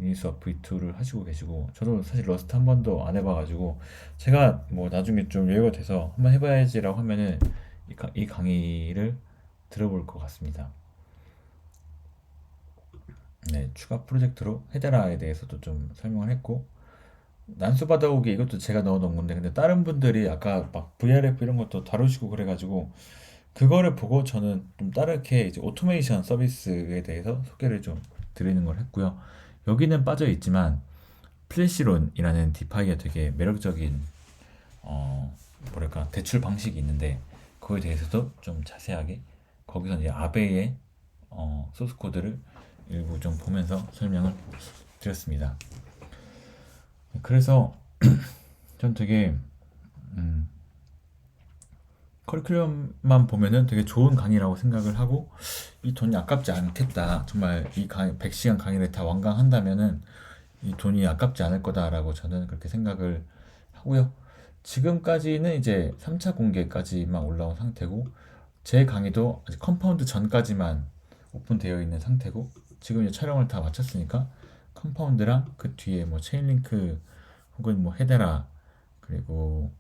유니스왑 V2를 하시고 계시고, 저도 사실 러스트 한 번도 안 해봐가지고 제가 뭐 나중에 좀 여유가 돼서 한번 해봐야지라고 하면은 이 강의를 들어볼 것 같습니다. 네, 추가 프로젝트로 헤데라에 대해서도 좀 설명을 했고, 난수 받아오기 이것도 제가 넣어놓은 건데 근데 다른 분들이 아까 막 VRF 이런 것도 다루시고 그래가지고 그거를 보고 저는 좀 다르게 이제 오토메이션 서비스에 대해서 소개를 좀 드리는 걸 했고요. 여기는 빠져 있지만 플래시론이라는 디파이가 되게 매력적인 뭐랄까 대출 방식이 있는데 그거에 대해서도 좀 자세하게 거기서 이제 아베이의 소스 코드를 일부 좀 보면서 설명을 드렸습니다. 그래서 전 되게 음, 커리큘럼만 보면은 되게 좋은 강의라고 생각을 하고 이 돈이 아깝지 않겠다. 정말 이 강의 100시간 강의를 다 완강한다면은 이 돈이 아깝지 않을 거다라고 저는 그렇게 생각을 하고요. 지금까지는 이제 3차 공개까지만 올라온 상태고 제 강의도 아직 컴파운드 전까지만 오픈되어 있는 상태고 지금 이제 촬영을 다 마쳤으니까 컴파운드랑 그 뒤에 뭐 체인링크 혹은 뭐 헤데라 그리고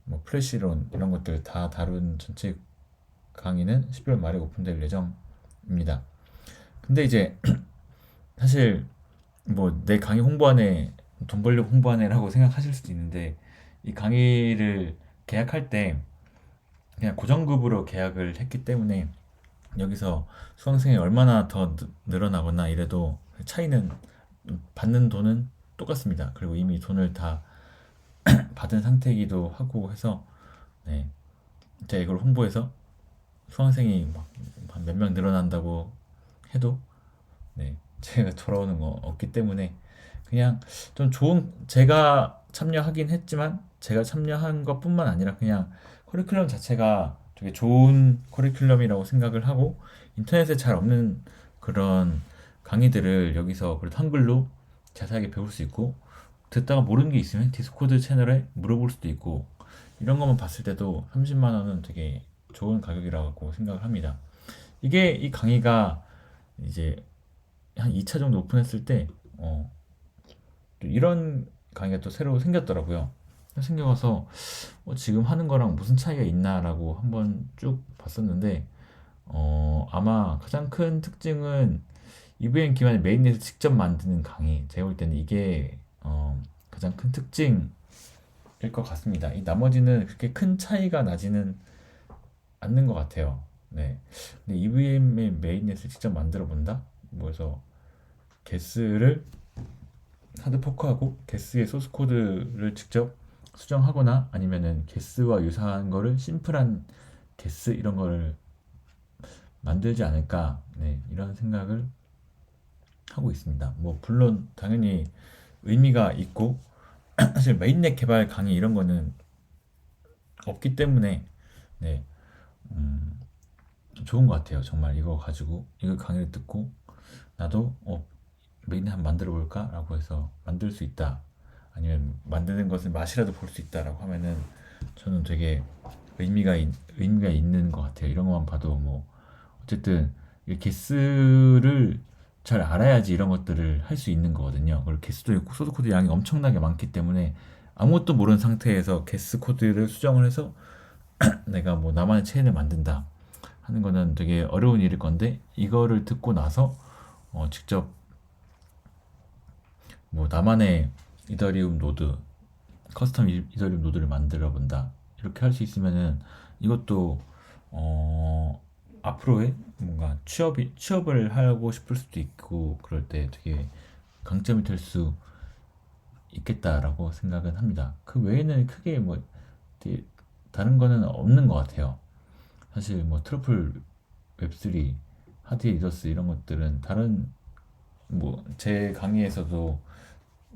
뭐 플래시론 이런 것들 다 다룬 전체 강의는 12월 말에 오픈될 예정입니다. 근데 이제 사실 뭐 내 강의 홍보하네 돈 벌려고 홍보하네라고 생각하실 수도 있는데 이 강의를 계약할 때 그냥 고정급으로 계약을 했기 때문에 여기서 수강생이 얼마나 더 늘어나거나 이래도 차이는 받는 돈은 똑같습니다. 그리고 이미 돈을 다 받은 상태이기도 하고 해서 네, 제가 이걸 홍보해서 수강생이 막 몇 명 늘어난다고 해도 네, 제가 돌아오는 거 없기 때문에 그냥 좀 좋은 제가 참여하긴 했지만 제가 참여한 것뿐만 아니라 그냥 커리큘럼 자체가 되게 좋은 커리큘럼이라고 생각을 하고 인터넷에 잘 없는 그런 강의들을 여기서 그래도 한글로 자세하게 배울 수 있고 듣다가 모르는 게 있으면 디스코드 채널에 물어볼 수도 있고 이런 것만 봤을 때도 30만 원은 되게 좋은 가격이라고 생각을 합니다. 이게 이 강의가 이제 한 2차 정도 오픈했을 때 또 이런 강의가 또 새로 생겼더라고요. 생겨서 지금 하는 거랑 무슨 차이가 있나라고 한번 쭉 봤었는데 아마 가장 큰 특징은 EVM 기반의 메인넷을 직접 만드는 강의. 제가 볼 때는 이게 가장 큰 특징일 것 같습니다. 이 나머지는 그렇게 큰 차이가 나지는 않는 것 같아요. 네. 근데 EVM의 메인넷을 직접 만들어 본다? 뭐 해서 게스를 하드 포크하고 게스의 소스 코드를 직접 수정하거나 아니면은 게스와 유사한 거를 심플한 게스 이런 거를 만들지 않을까, 네, 이런 생각을 하고 있습니다. 뭐 물론 당연히 의미가 있고 사실 메인넷 개발 강의 이런 거는 없기 때문에 네, 음, 좋은 것 같아요. 정말 이거 가지고 이거 강의를 듣고 나도 메인넷 한번 만들어 볼까라고 해서 만들 수 있다. 아니면 만드는 것을 맛이라도 볼 수 있다라고 하면은 저는 되게 의미가 있는 것 같아요. 이런 것만 봐도 뭐 어쨌든 이 개수를 잘 알아야지 이런 것들을 할 수 있는 거거든요. 그리고 개수도 있고 소스 코드 양이 엄청나게 많기 때문에 아무것도 모르는 상태에서 개수 코드를 수정을 해서 내가 뭐 나만의 체인을 만든다 하는 거는 되게 어려운 일일 건데 이거를 듣고 나서 직접 뭐 나만의 이더리움 노드 커스텀 이더리움 노드를 만들어 본다 이렇게 할 수 있으면은 이것도 앞으로의 뭔가 취업을 하고 싶을 수도 있고 그럴 때 되게 강점이 될 수 있겠다라고 생각은 합니다. 그 외에는 크게 뭐 되게 다른 거는 없는 것 같아요. 사실 뭐 트러플 웹3 하드 리더스 이런 것들은 다른 뭐 제 강의에서도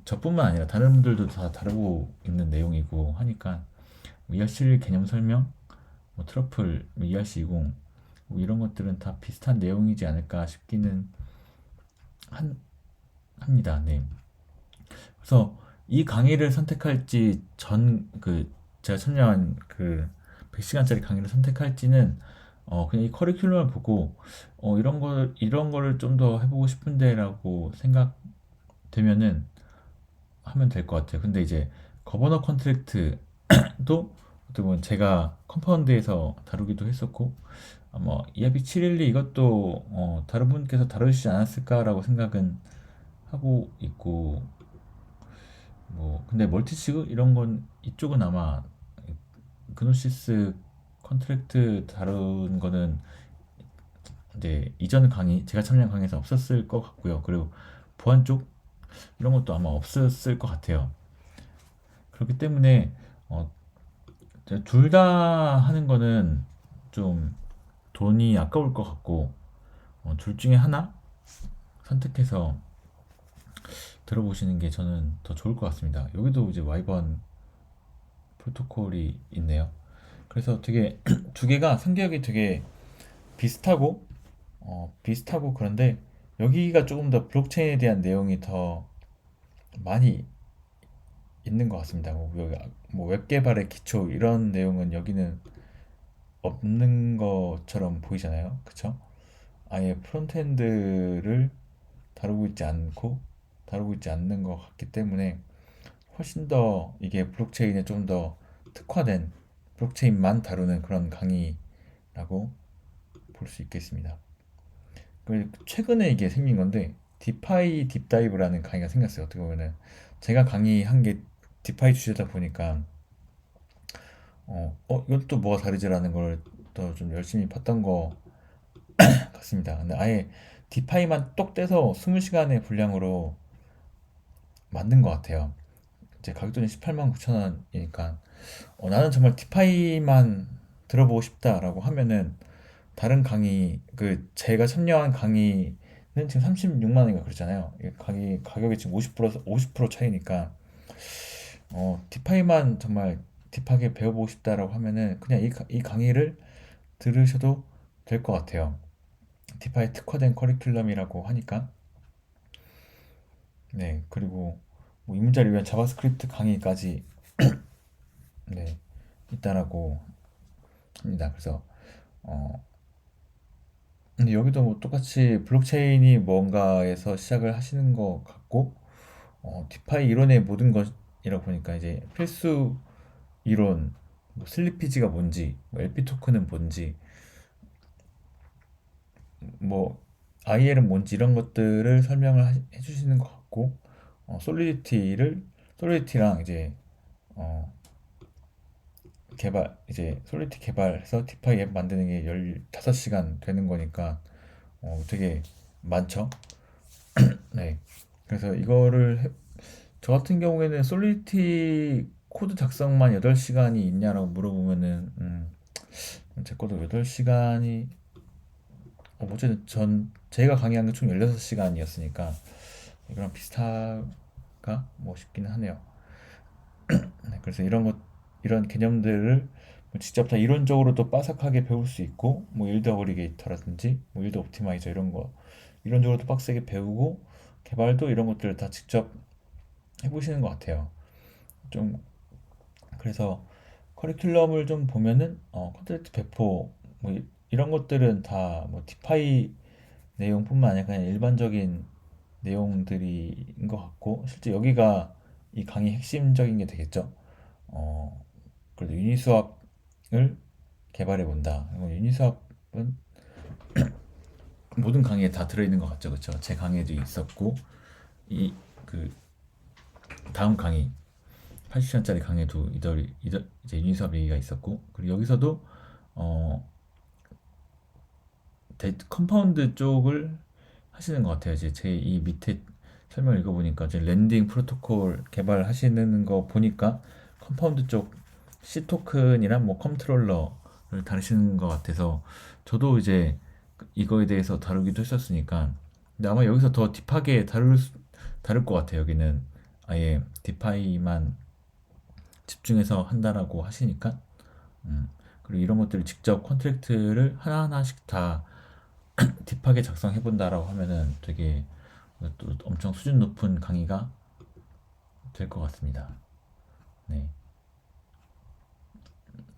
저뿐만 아니라 다른 분들도 다 다루고 있는 내용이고 하니까 뭐 ERC 개념 설명, 뭐 트러플, 뭐 ERC20 뭐 이런 것들은 다 비슷한 내용이지 않을까 싶기는 한, 합니다. 네. 그래서 이 강의를 선택할지 제가 참여한 그 100시간짜리 강의를 선택할지는 그냥 이 커리큘럼을 보고 이런 거를 좀 더 해보고 싶은데라고 생각되면은 하면 될 것 같아요. 근데 이제 거버너 컨트랙트도 어떻게 보면 제가 컴파운드에서 다루기도 했었고 아마 ERP 712 이것도 다른 분께서 다루시지 않았을까라고 생각은 하고 있고 뭐 근데 멀티시그 이런 건 이쪽은 아마 그노시스 컨트랙트 다룬 거는 이제 이전 강의 제가 참여한 강의에서 없었을 것 같고요. 그리고 보안 쪽 이런 것도 아마 없었을 것 같아요. 그렇기 때문에 둘 다 하는 거는 좀 돈이 아까울 것 같고 둘 중에 하나 선택해서 들어보시는 게 저는 더 좋을 것 같습니다. 여기도 이제 와이번 프로토콜이 있네요. 그래서 되게 두 개가 성격이 되게 비슷하고 비슷하고 그런데 여기가 조금 더 블록체인에 대한 내용이 더 많이 있는 것 같습니다. 뭐 여기 뭐웹 개발의 기초 이런 내용은 여기는 없는 것처럼 보이잖아요. 그쵸? 아예 프론트엔드를 다루고 있지 않는 것 같기 때문에 훨씬 더 이게 블록체인에 좀 더 특화된 블록체인만 다루는 그런 강의라고 볼 수 있겠습니다. 최근에 이게 생긴 건데 디파이 딥다이브라는 강의가 생겼어요. 어떻게 보면은 제가 강의한 게 디파이 주제다 보니까 이건 또 뭐가 다르지라는 걸 더 좀 열심히 봤던 것 같습니다. 근데 아예 디파이만 똑 떼서 20시간의 분량으로 만든 것 같아요. 이제 가격돈이 18만 9천 원이니까 나는 정말 디파이만 들어보고 싶다라고 하면은 다른 강의 제가 참여한 강의는 지금 36만 원인가 그렇잖아요. 강의 가격이 지금 50% 차이니까 디파이만 정말 딥하게 배워보고 싶다라고 하면은 그냥 이 강의를 들으셔도 될 것 같아요. 디파이 특화된 커리큘럼이라고 하니까 그리고 뭐 입문자를 위한 자바스크립트 강의까지 네, 있다라고 합니다. 그래서 어 근데 여기도 뭐 똑같이 블록체인이 뭔가에서 시작을 하시는 것 같고 디파이 이론의 모든 것이라고 보니까 이제 필수 이론, 뭐 슬리피지가 뭔지, 뭐 LP 토큰은 뭔지, 뭐 IL은 뭔지 이런 것들을 설명을 해주시는 것 같고 솔리디티랑 이제 어, 이제 솔리디티 개발해서 디파이 앱 만드는 게 15시간 되는 거니까 되게 많죠. 네. 그래서 저 같은 경우에는 솔리디티 코드 작성만 8시간이 있냐라고 물어보면은 제 것도 8시간이 어쨌든 제가 강의한 게 총 16시간이었으니까 이거랑 비슷할까 뭐 싶기는 하네요. 네, 그래서 이런 개념들을 뭐 직접 다 이론적으로도 빠삭하게 배울 수 있고 뭐 일드 어그리게이터라든지 뭐 일드 옵티마이저 이런 거 이론적으로도 빡세게 배우고 개발도 이런 것들을 다 직접 해보시는 것 같아요. 좀 그래서 커리큘럼을 좀 보면은 컨텐츠 배포 뭐 이런 것들은 다 뭐 디파이 내용뿐만 아니라 그냥 일반적인 내용들인 것 같고 실제 여기가 이 강의 핵심적인 게 되겠죠. 어, 그래도 유니스왑을 개발해 본다. 유니스왑은 모든 강의에 다 들어있는 것 같죠, 그렇죠? 제 강의에도 있었고 이 그 다음 강의 80시간짜리 강의도 이제 유니스왑 얘기가 있었고 그리고 여기서도 어, 컴파운드 쪽을 하시는 것 같아요. 이제 제 이 밑에 설명 읽어보니까 이제 랜딩 프로토콜 개발하시는 거 보니까 컴파운드 쪽 C 토큰이랑 뭐 컨트롤러를 다루시는 것 같아서 저도 이제 이거에 대해서 다루기도 했었으니까 근데 아마 여기서 더 딥하게 다룰 것 같아요. 여기는 아예 디파이만 집중해서 한다라고 하시니까 음. 그리고 이런 것들을 직접 컨트랙트를 하나하나씩 다 딥하게 작성해 본다라고 하면은 되게 또 엄청 수준 높은 강의가 될 것 같습니다. 네.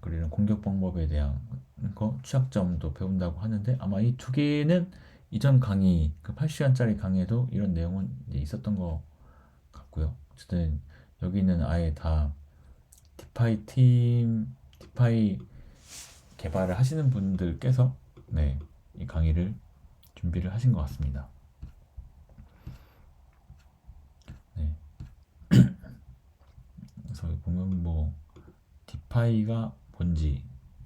그리고 이런 공격 방법에 대한 취약점도 배운다고 하는데 아마 이 두 개는 이전 강의 그 8시간짜리 강의에도 이런 내용은 이제 있었던 것 같고요. 어쨌든 여기는 아예 다 디파이 개발을 하시는 분들께서 네, 이 강의를 준비를 하신 것 같습니다. 네. 그래서 보면 뭐 디파이가 뭔지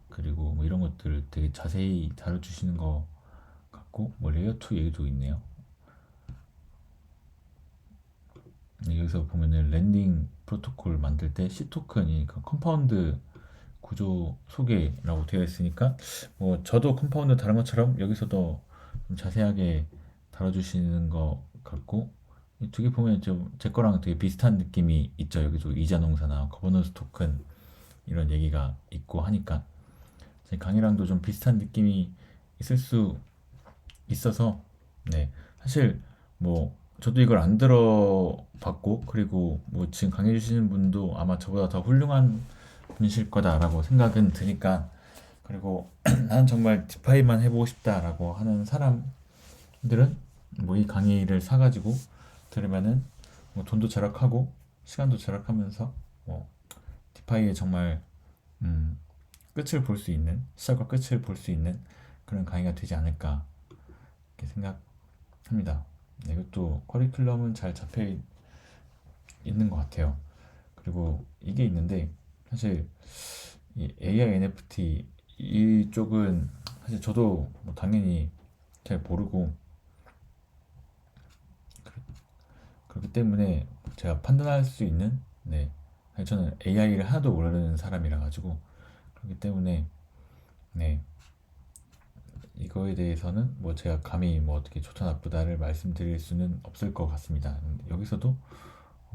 그리고 뭐 이런 것들을 되게 자세히 다뤄주시는 것 같고 뭐 레이어 2 얘기도 있네요. 네, 여기서 보면은 랜딩 프로토콜 만들 때 C 토큰이 그 컴파운드 구조 소개라고 되어 있으니까 뭐 저도 컴파운드 다른 것처럼 여기서도 좀 자세하게 다뤄주시는 것 같고 이 두 개 보면 좀 제 거랑 되게 비슷한 느낌이 있죠. 여기도 이자농사나 거버넌스 토큰 이런 얘기가 있고 하니까 제 강의랑도 좀 비슷한 느낌이 있을 수 있어서 네 사실 뭐 저도 이걸 안 들어봤고 그리고 뭐 지금 강의 주시는 분도 아마 저보다 더 훌륭한 분이실 거다라고 생각은 드니까 그리고 나는 정말 디파이만 해보고 싶다라고 하는 사람들은 뭐 이 강의를 사가지고 들으면은 뭐 돈도 절약하고 시간도 절약하면서 뭐 디파이에 정말 음, 끝을 볼 수 있는 시작과 끝을 볼 수 있는 그런 강의가 되지 않을까 이렇게 생각합니다. 네, 이것도 커리큘럼은 잘 잡혀 있는 것 같아요. 그리고 이게 있는데 사실 이 AI NFT 이쪽은 사실 저도 뭐 당연히 잘 모르고 그렇기 때문에 제가 판단할 수 있는 네 사실 저는 AI를 하나도 모르는 사람이라 가지고 그렇기 때문에 네 이거에 대해서는 뭐 제가 감히 뭐 어떻게 좋다 나쁘다를 말씀드릴 수는 없을 것 같습니다. 여기서도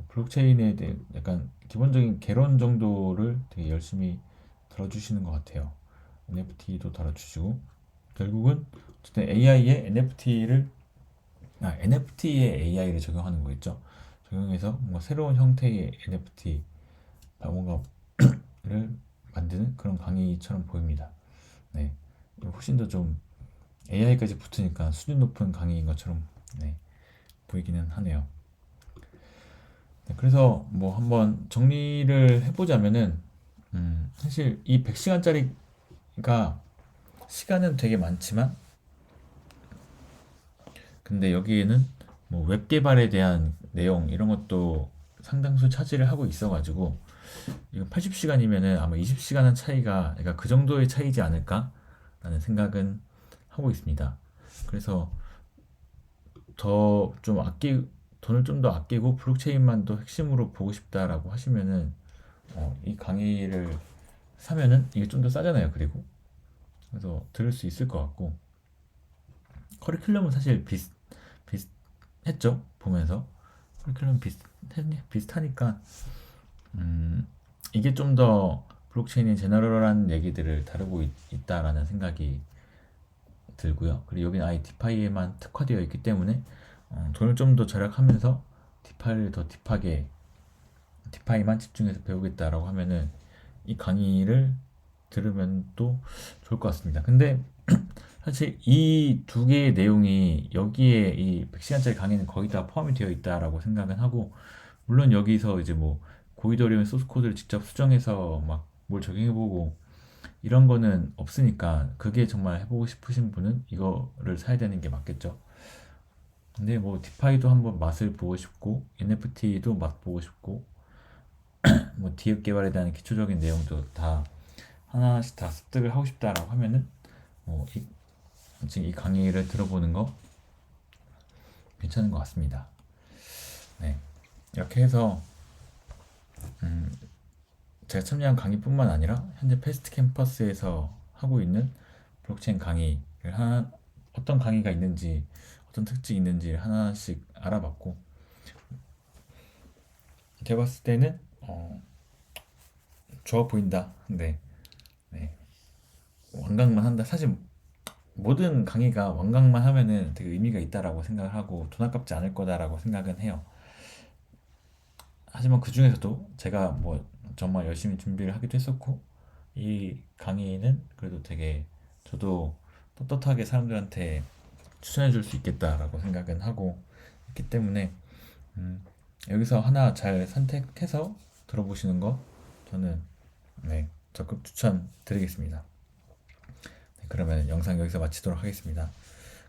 블록체인에 대해 약간 기본적인 개론 정도를 되게 열심히 들어주시는 것 같아요. NFT도 다뤄주시고 결국은 어쨌든 NFT에 AI를 적용하는 거겠죠. 적용해서 뭔가 새로운 형태의 NFT 뭔가를 만드는 그런 강의처럼 보입니다. 네, 훨씬 더 좀 AI까지 붙으니까 수준 높은 강의인 것처럼 네, 보이기는 하네요. 네, 그래서 뭐 한번 정리를 해보자면은 사실 이 100시간짜리가 시간은 되게 많지만 근데 여기에는 뭐 웹 개발에 대한 내용 이런 것도 상당수 차지를 하고 있어가지고 이거 80시간이면은 아마 20시간은 차이가 그러니까 그 정도의 차이지 않을까라는 생각은 하고 있습니다. 그래서 더 좀 돈을 좀 더 아끼고 블록체인만 더 핵심으로 보고 싶다라고 하시면은 이 강의를 사면은 이게 좀 더 싸잖아요. 그리고 그래서 들을 수 있을 것 같고 커리큘럼은 사실 비슷했죠. 보면서 커리큘럼 비슷하니까 음, 이게 좀 더 블록체인의 제너럴한 얘기들을 다루고 있다라는 생각이 들고요. 그리고 여기는 아예 디파이에만 특화되어 있기 때문에 돈을 좀 더 절약하면서 디파이를 더 딥하게 디파이만 집중해서 배우겠다라고 하면은 이 강의를 들으면 또 좋을 것 같습니다. 근데 사실 이 두 개의 내용이 여기에 이 100시간짜리 강의는 거의 다 포함이 되어 있다라고 생각은 하고 물론 여기서 이제 뭐 고이더리움 소스 코드를 직접 수정해서 막 뭘 적용해보고 이런 거는 없으니까 그게 정말 해보고 싶으신 분은 이거를 사야 되는 게 맞겠죠. 근데 뭐 디파이도 한번 맛을 보고 싶고 NFT도 맛보고 싶고 뭐 디앱 개발에 대한 기초적인 내용도 다 하나씩 다 습득을 하고 싶다라고 하면은 뭐 지금 이 강의를 들어보는 거 괜찮은 것 같습니다. 네, 이렇게 해서 제가 참여한 강의뿐만 아니라 현재 패스트 캠퍼스에서 하고 있는 블록체인 강의를 어떤 강의가 있는지 어떤 특징이 있는지 하나씩 알아봤고 제가 봤을 때는 좋아 보인다. 네, 네. 완강만 한다. 사실 모든 강의가 완강만 하면은 되게 의미가 있다라고 생각을 하고 돈 아깝지 않을 거다라고 생각은 해요. 하지만 그 중에서도 제가 뭐 정말 열심히 준비를 하기도 했었고 이 강의는 그래도 되게 저도 떳떳하게 사람들한테 추천해 줄 수 있겠다라고 생각은 하고 있기 때문에 음, 여기서 하나 잘 선택해서 들어보시는 거 저는 네, 적극 추천드리겠습니다. 네, 그러면 영상 여기서 마치도록 하겠습니다.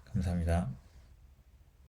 감사합니다.